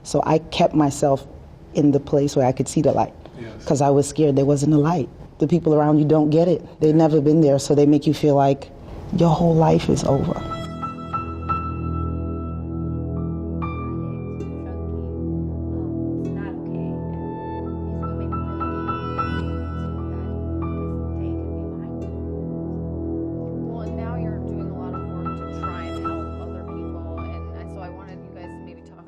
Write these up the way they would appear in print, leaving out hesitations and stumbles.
So I kept myself in the place where I could see the light, because I was scared there wasn't a light. The people around you don't get it. They've never been there, so they make you feel like your whole life is over.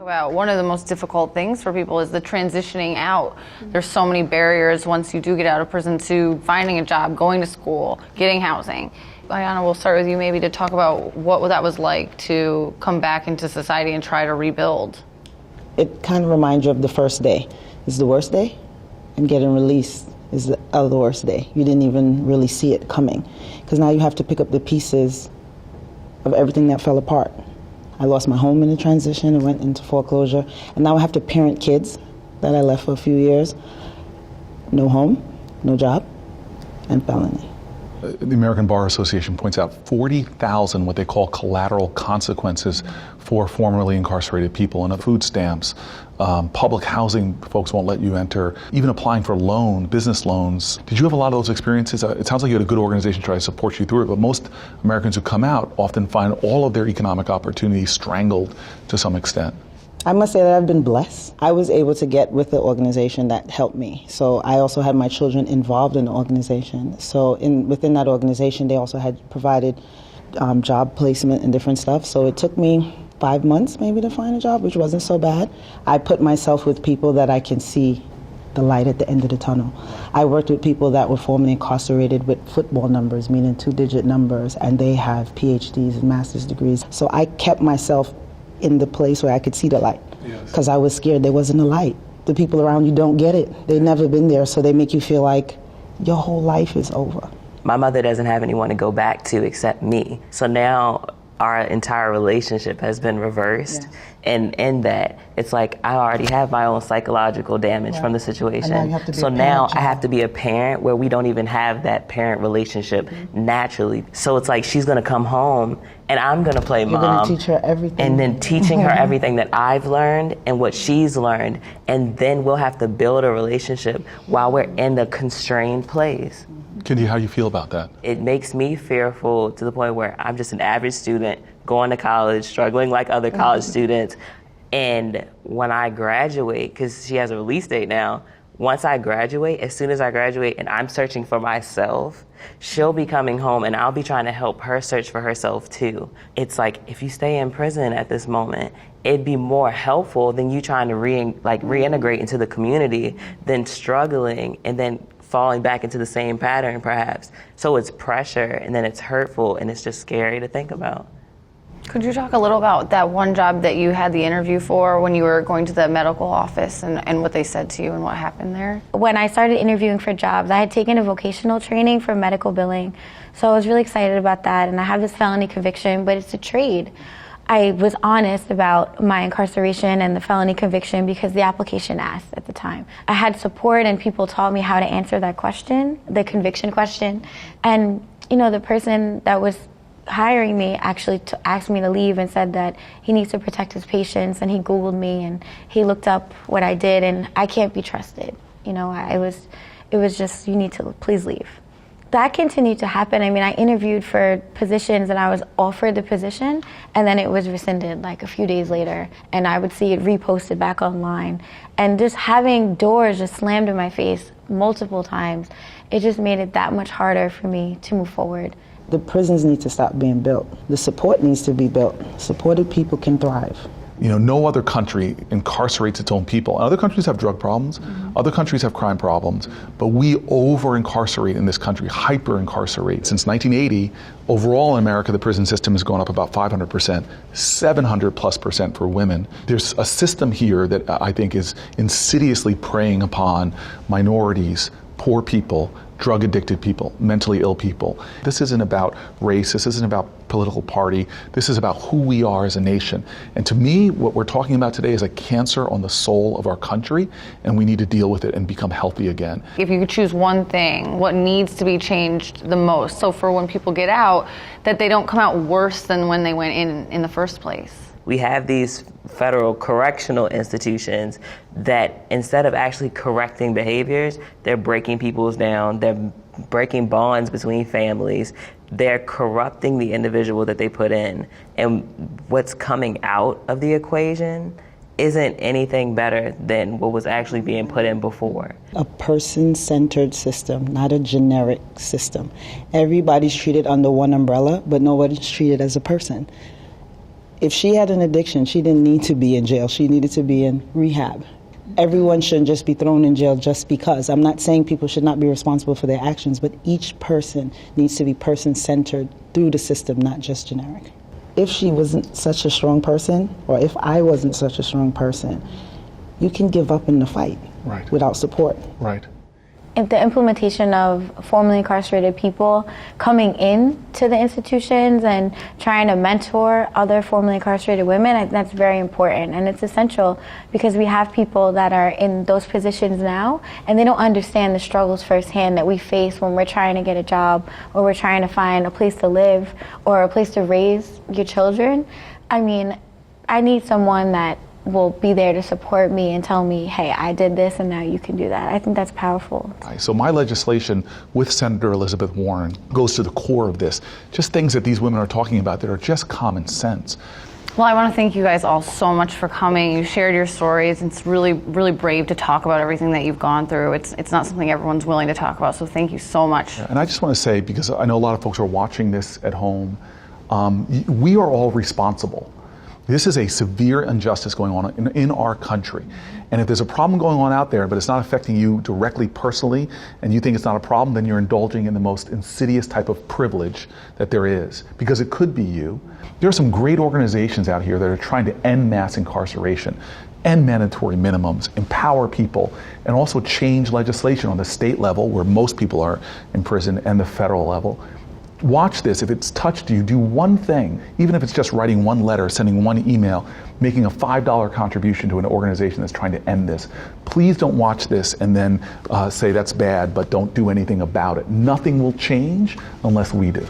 About one of the most difficult things for people is the transitioning out. There's so many barriers once you do get out of prison to finding a job, going to school, getting housing. Ayanna, we'll start with you maybe to talk about what that was like to come back into society and try to rebuild. It kind of reminds you of the first day. It's the worst day, and getting released is the other worst day. You didn't even really see it coming, because now you have to pick up the pieces of everything that fell apart. I lost my home in the transition and went into foreclosure, and now I have to parent kids that I left for a few years. No home, no job, and felony. The American Bar Association points out 40,000 what they call collateral consequences for formerly incarcerated people, and food stamps, public housing folks won't let you enter, even applying for business loans. Did you have a lot of those experiences? It sounds like you had a good organization try to support you through it, but most Americans who come out often find all of their economic opportunities strangled to some extent. I must say that I've been blessed. I was able to get with the organization that helped me. So I also had my children involved in the organization. So within that organization, they also had provided job placement and different stuff. So it took me 5 months maybe to find a job, which wasn't so bad. I put myself with people that I can see the light at the end of the tunnel. I worked with people that were formerly incarcerated with football numbers, meaning 2-digit numbers, and they have PhDs and master's degrees. So I kept myself in the place where I could see the light, because I was scared there wasn't a light. The people around you don't get it. They've never been there, so they make you feel like your whole life is over. My mother doesn't have anyone to go back to except me. So now our entire relationship has been reversed. Yeah. And in that, it's like I already have my own psychological damage from the situation. So now I have to be a parent where we don't even have that parent relationship naturally. So it's like she's gonna come home and I'm gonna play mom. You're gonna teach her everything. And then teaching her everything that I've learned and what she's learned. And then we'll have to build a relationship while we're in the constrained place. Kendi, how do you feel about that? It makes me fearful to the point where I'm just an average student going to college, struggling like other college students. And when I graduate, because she has a release date now, once I graduate, as soon as I graduate and I'm searching for myself, she'll be coming home and I'll be trying to help her search for herself too. It's like, if you stay in prison at this moment, it'd be more helpful than you trying to reintegrate into the community than struggling and then falling back into the same pattern perhaps. So it's pressure and then it's hurtful and it's just scary to think about. Could you talk a little about that one job that you had the interview for when you were going to the medical office and what they said to you and what happened there? When I started interviewing for jobs, I had taken a vocational training for medical billing. So I was really excited about that, and I have this felony conviction, but it's a trade. I was honest about my incarceration and the felony conviction because the application asked at the time. I had support and people taught me how to answer that question, the conviction question. And the person that was hiring me actually asked me to leave and said that he needs to protect his patients, and he Googled me and he looked up what I did, and I can't be trusted. It was just, you need to please leave. That continued to happen. I mean, I interviewed for positions and I was offered the position, and then it was rescinded like a few days later, and I would see it reposted back online. And just having doors just slammed in my face multiple times, it just made it that much harder for me to move forward. The prisons need to stop being built. The support needs to be built. Supported people can thrive. No other country incarcerates its own people. Other countries have drug problems, other countries have crime problems, but we over-incarcerate in this country, hyper-incarcerate. Since 1980, overall in America, the prison system has gone up about 500%, 700+% for women. There's a system here that I think is insidiously preying upon minorities, poor people, drug-addicted people, mentally ill people. This isn't about race, this isn't about political party, this is about who we are as a nation. And to me, what we're talking about today is a cancer on the soul of our country, and we need to deal with it and become healthy again. If you could choose one thing, what needs to be changed the most, so for when people get out, that they don't come out worse than when they went in the first place? We have these federal correctional institutions that instead of actually correcting behaviors, they're breaking people's down, they're breaking bonds between families, they're corrupting the individual that they put in. And what's coming out of the equation isn't anything better than what was actually being put in before. A person-centered system, not a generic system. Everybody's treated under one umbrella, but nobody's treated as a person. If she had an addiction, she didn't need to be in jail. She needed to be in rehab. Everyone shouldn't just be thrown in jail just because. I'm not saying people should not be responsible for their actions, but each person needs to be person-centered through the system, not just generic. If she wasn't such a strong person, or if I wasn't such a strong person, you can give up in the fight without support. Right. If the implementation of formerly incarcerated people coming in to the institutions and trying to mentor other formerly incarcerated women, I think that's very important, and it's essential because we have people that are in those positions now and they don't understand the struggles firsthand that we face when we're trying to get a job or we're trying to find a place to live or a place to raise your children. I mean, I need someone that will be there to support me and tell me, hey, I did this and now you can do that. I think that's powerful. So my legislation with Senator Elizabeth Warren goes to the core of this. Just things that these women are talking about that are just common sense. Well, I want to thank you guys all so much for coming. You shared your stories. It's really, really brave to talk about everything that you've gone through. It's not something everyone's willing to talk about, so thank you so much. And I just want to say, because I know a lot of folks are watching this at home, we are all responsible. This is a severe injustice going on in our country. And if there's a problem going on out there, but it's not affecting you directly personally, and you think it's not a problem, then you're indulging in the most insidious type of privilege that there is, because it could be you. There are some great organizations out here that are trying to end mass incarceration, end mandatory minimums, empower people, and also change legislation on the state level, where most people are in prison, and the federal level. Watch this. If it's touched you, do one thing, even if it's just writing one letter, sending one email, making a $5 contribution to an organization that's trying to end this. Please don't watch this and then say that's bad, but don't do anything about it. Nothing will change unless we do.